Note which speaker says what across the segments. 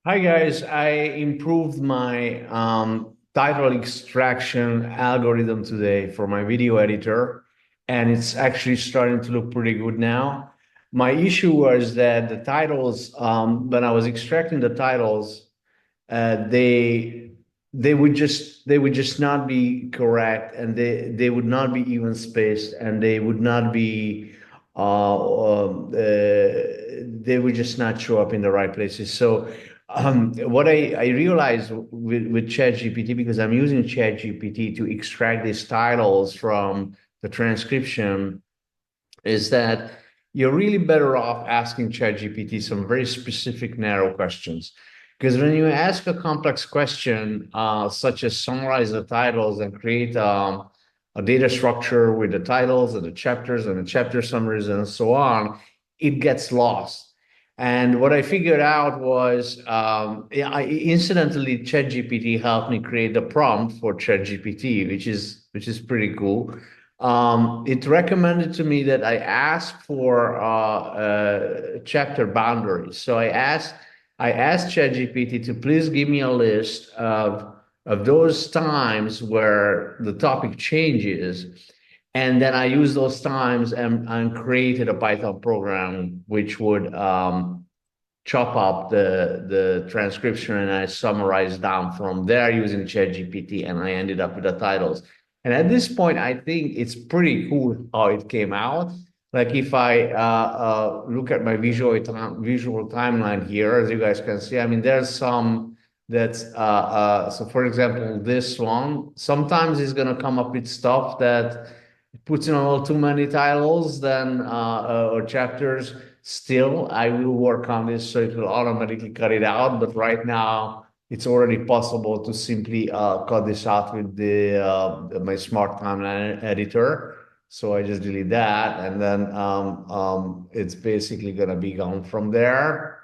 Speaker 1: Hi guys, I improved my title extraction algorithm today for my video editor, and it's actually starting to look pretty good now. My issue was that the titles, when I was extracting the titles, uh, they they would just not be correct, and they would not be even spaced, and they would not be they would just not show up in the right places. So what I realized with ChatGPT, because I'm using ChatGPT to extract these titles from the transcription, is that you're really better off asking ChatGPT some very specific, narrow questions. Because when you ask a complex question, such as summarize the titles and create a data structure with the titles and the chapters and the chapter summaries and so on, it gets lost. And what I figured out was, incidentally, ChatGPT helped me create the prompt for ChatGPT, which is pretty cool. It recommended to me that I ask for chapter boundaries. So I asked ChatGPT to please give me a list of those times where the topic changes, and then I use those times and created a Python program which would chop up the transcription, and I summarized down from there using ChatGPT, and I ended up with the titles. And at this point, I think it's pretty cool how it came out. Like if I look at my visual timeline here, as you guys can see, I mean, there's some that's so for example, this one sometimes is going to come up with stuff that puts in a little too many titles then or chapters. Still, I will work on this so it will automatically cut it out. But right now, it's already possible to simply cut this out with the my smart timeline editor. So I just delete that, and then it's basically gonna be gone from there.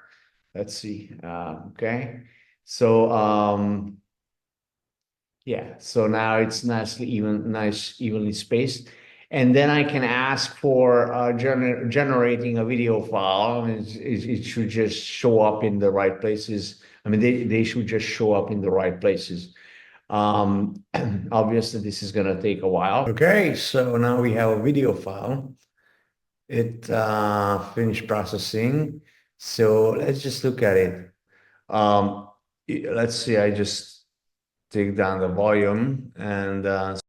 Speaker 1: Let's see. Okay. So yeah, so now it's evenly spaced. And then I can ask for generating a video file, and it should just show up in the right places. I mean, they should just show up in the right places. Um, Obviously, this is going to take a while. Okay, so now we have a video file. It finished processing. So let's just look at it. Um, let's see, I just take down the volume, and so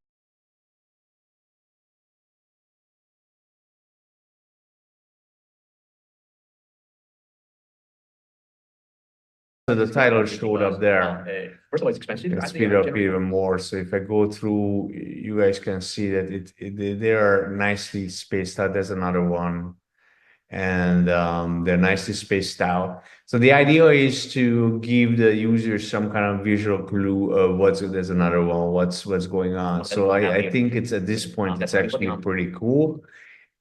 Speaker 1: the title showed up there.
Speaker 2: First of all, it's expensive.
Speaker 1: Can speed it up even more. So if I go through, you guys can see that they are nicely spaced out. There's another one, and they're nicely spaced out. So the idea is to give the user some kind of visual clue of there's another one, what's going on. So I think it's at this point it's actually pretty cool.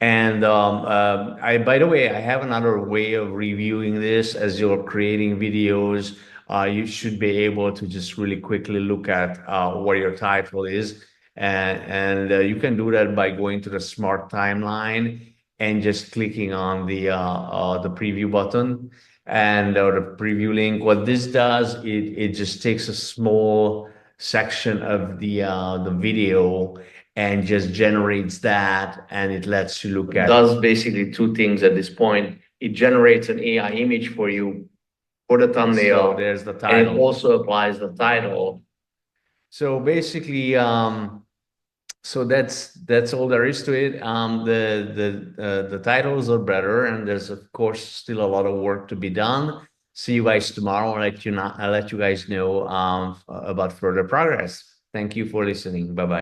Speaker 1: And by the way, I have another way of reviewing this. As you're creating videos, you should be able to just really quickly look at what your title is. And you can do that by going to the smart timeline and just clicking on the preview button and or the preview link. What this does, it just takes a small section of the video and just generates that, and it lets you look at. It does basically two things at this point. It generates an AI image for you for the thumbnail. So there's the title. And it also applies the title. So basically, so that's all there is to it. The titles are better, and there's of course still a lot of work to be done. See you guys tomorrow. I'll let you guys know about further progress. Thank you for listening. Bye bye.